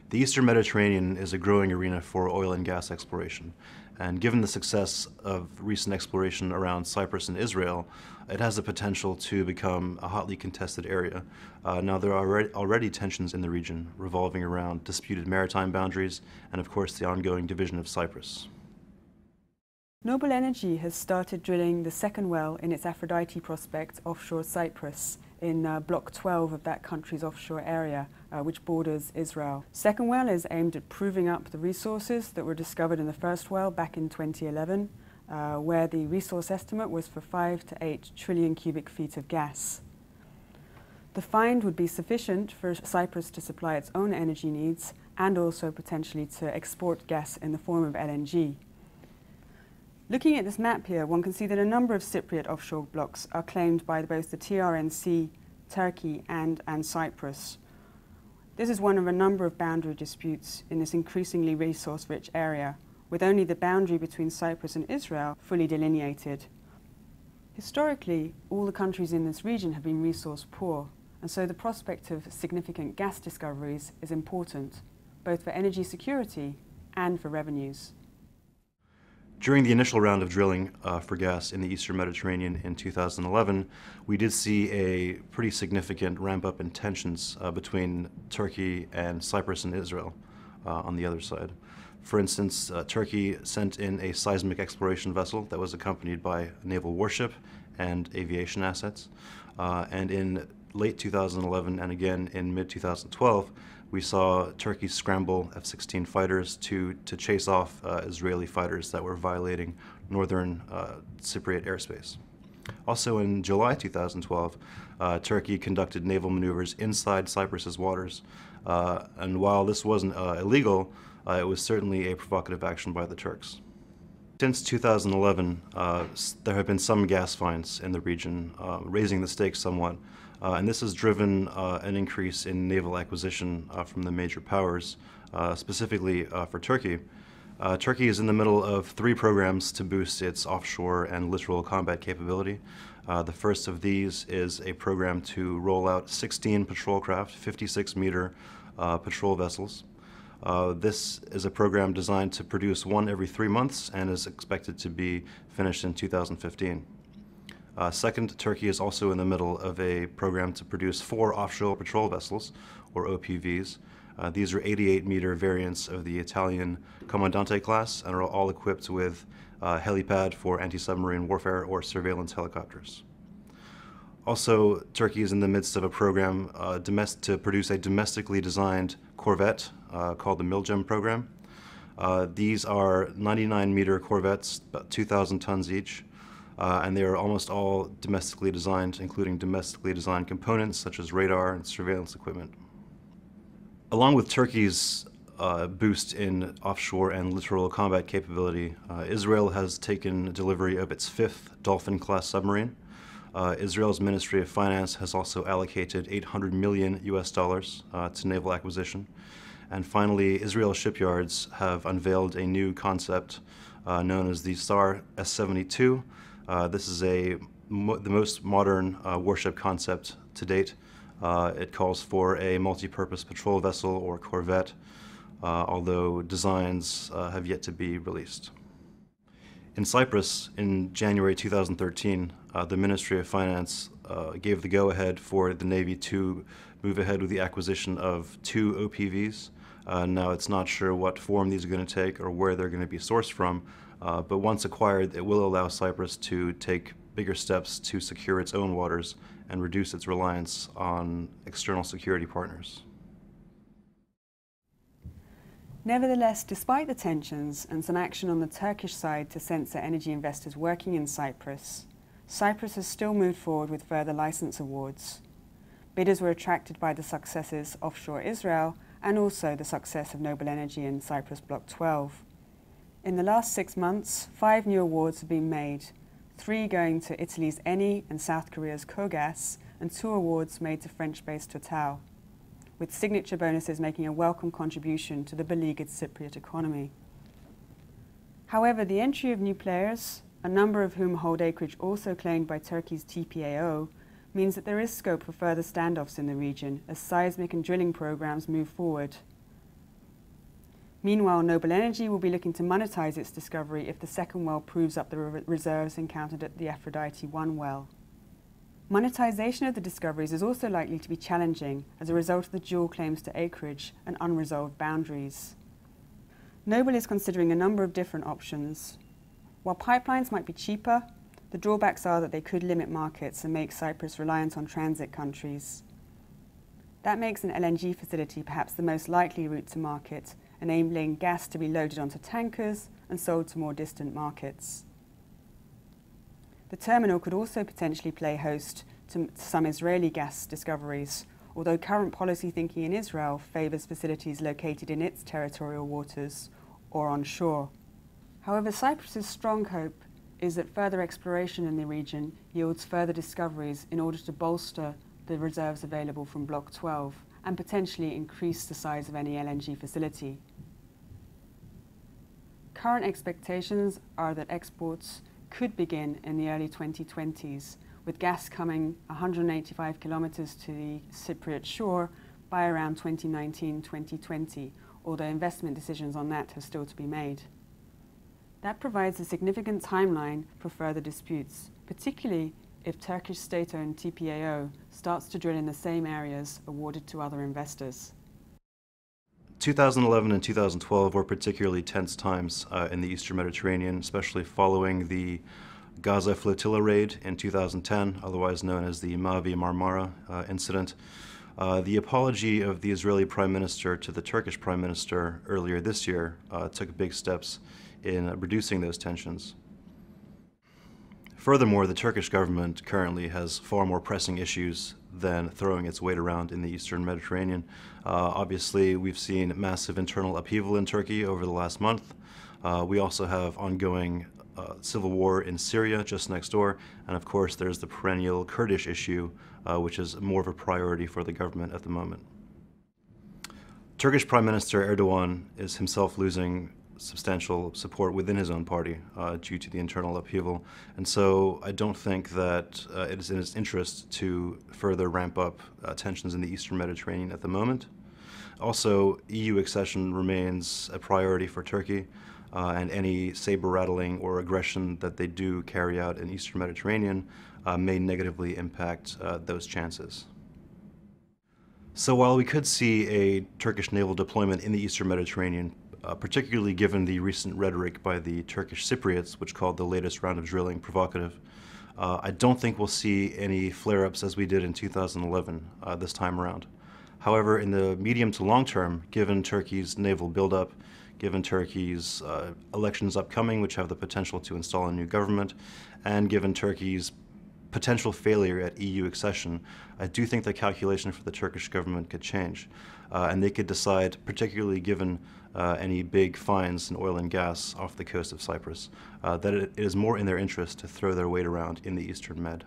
The Eastern Mediterranean is a growing arena for oil and gas exploration, and given the success of recent exploration around Cyprus and Israel, it has the potential to become a hotly contested area. Now, there are already tensions in the region revolving around disputed maritime boundaries and, of course, the ongoing division of Cyprus. Noble Energy has started drilling the second well in its Aphrodite prospect offshore Cyprus in Block 12 of that country's offshore area, which borders Israel. Second well is aimed at proving up the resources that were discovered in the first well back in 2011, where the resource estimate was for 5 to 8 trillion cubic feet of gas. The find would be sufficient for Cyprus to supply its own energy needs and also potentially to export gas in the form of LNG. Looking at this map here, one can see that a number of Cypriot offshore blocks are claimed by both the TRNC, Turkey and Cyprus. This is one of a number of boundary disputes in this increasingly resource-rich area, with only the boundary between Cyprus and Israel fully delineated. Historically, all the countries in this region have been resource poor, and so the prospect of significant gas discoveries is important, both for energy security and for revenues. During the initial round of drilling for gas in the Eastern Mediterranean in 2011, we did see a pretty significant ramp-up in tensions between Turkey and Cyprus and Israel on the other side. For instance, Turkey sent in a seismic exploration vessel that was accompanied by a naval warship and aviation assets. And in late 2011 and again in mid-2012, we saw Turkey scramble F-16 fighters to chase off Israeli fighters that were violating northern Cypriot airspace. Also in July 2012, Turkey conducted naval maneuvers inside Cyprus's waters. And while this wasn't illegal, it was certainly a provocative action by the Turks. Since 2011, there have been some gas finds in the region, raising the stakes somewhat. And this has driven an increase in naval acquisition from the major powers, specifically for Turkey. Turkey is in the middle of 3 programs to boost its offshore and littoral combat capability. The first of these is a program to roll out 16 patrol craft, 56-meter patrol vessels. This is a program designed to produce 1 every 3 months and is expected to be finished in 2015. Second, Turkey is also in the middle of a program to produce 4 offshore patrol vessels, or OPVs. These are 88-meter variants of the Italian Comandante class and are all equipped with helipad for anti-submarine warfare or surveillance helicopters. Also, Turkey is in the midst of a program to produce a domestically designed corvette called the Milgem program. These are 99-meter corvettes, about 2,000 tons each. And they are almost all domestically designed, including domestically designed components such as radar and surveillance equipment. Along with Turkey's boost in offshore and littoral combat capability, Israel has taken delivery of its 5th Dolphin-class submarine. Israel's Ministry of Finance has also allocated $800 million to naval acquisition. And finally, Israel shipyards have unveiled a new concept known as the SAR S-72. This is the most modern warship concept to date. It calls for a multi-purpose patrol vessel or corvette, although designs have yet to be released. In Cyprus, in January 2013, the Ministry of Finance gave the go-ahead for the Navy to move ahead with the acquisition of 2 OPVs. Now, it's not sure what form these are going to take or where they're going to be sourced from, but once acquired, it will allow Cyprus to take bigger steps to secure its own waters and reduce its reliance on external security partners. Nevertheless, despite the tensions and some action on the Turkish side to censor energy investors working in Cyprus, Cyprus has still moved forward with further license awards. Bidders were attracted by the successes offshore Israel and also the success of Noble Energy in Cyprus Block 12. In the last 6 months, 5 new awards have been made, 3 going to Italy's Eni and South Korea's Kogas, and 2 awards made to French-based Total, with signature bonuses making a welcome contribution to the beleaguered Cypriot economy. However, the entry of new players, a number of whom hold acreage also claimed by Turkey's TPAO, means that there is scope for further standoffs in the region as seismic and drilling programs move forward. Meanwhile, Noble Energy will be looking to monetize its discovery if the second well proves up the reserves encountered at the Aphrodite-1 well. Monetization of the discoveries is also likely to be challenging as a result of the dual claims to acreage and unresolved boundaries. Noble is considering a number of different options. While pipelines might be cheaper, the drawbacks are that they could limit markets and make Cyprus reliant on transit countries. That makes an LNG facility perhaps the most likely route to market, enabling gas to be loaded onto tankers and sold to more distant markets. The terminal could also potentially play host to some Israeli gas discoveries, although current policy thinking in Israel favours facilities located in its territorial waters or onshore. However, Cyprus's strong hope is that further exploration in the region yields further discoveries in order to bolster the reserves available from Block 12 and potentially increase the size of any LNG facility. Current expectations are that exports could begin in the early 2020s, with gas coming 185 kilometres to the Cypriot shore by around 2019-2020, although investment decisions on that have still to be made. That provides a significant timeline for further disputes, particularly if Turkish state-owned TPAO starts to drill in the same areas awarded to other investors. 2011 and 2012 were particularly tense times in the Eastern Mediterranean, especially following the Gaza flotilla raid in 2010, otherwise known as the Mavi Marmara incident. The apology of the Israeli Prime Minister to the Turkish Prime Minister earlier this year took big steps in reducing those tensions. Furthermore, the Turkish government currently has far more pressing issues than throwing its weight around in the Eastern Mediterranean. Obviously, we've seen massive internal upheaval in Turkey over the last month. We also have ongoing civil war in Syria just next door, and of course there's the perennial Kurdish issue, which is more of a priority for the government at the moment. Turkish Prime Minister Erdogan is himself losing substantial support within his own party due to the internal upheaval, and so I don't think that it is in his interest to further ramp up tensions in the Eastern Mediterranean at the moment. Also, EU accession remains a priority for Turkey, and any saber-rattling or aggression that they do carry out in Eastern Mediterranean may negatively impact those chances. So while we could see a Turkish naval deployment in the Eastern Mediterranean, particularly given the recent rhetoric by the Turkish Cypriots, which called the latest round of drilling provocative, I don't think we'll see any flare-ups as we did in 2011 this time around. However, in the medium to long term, given Turkey's naval buildup, given Turkey's elections upcoming, which have the potential to install a new government, and given Turkey's potential failure at EU accession, I do think the calculation for the Turkish government could change. And they could decide, particularly given any big finds in oil and gas off the coast of Cyprus, that it is more in their interest to throw their weight around in the Eastern Med.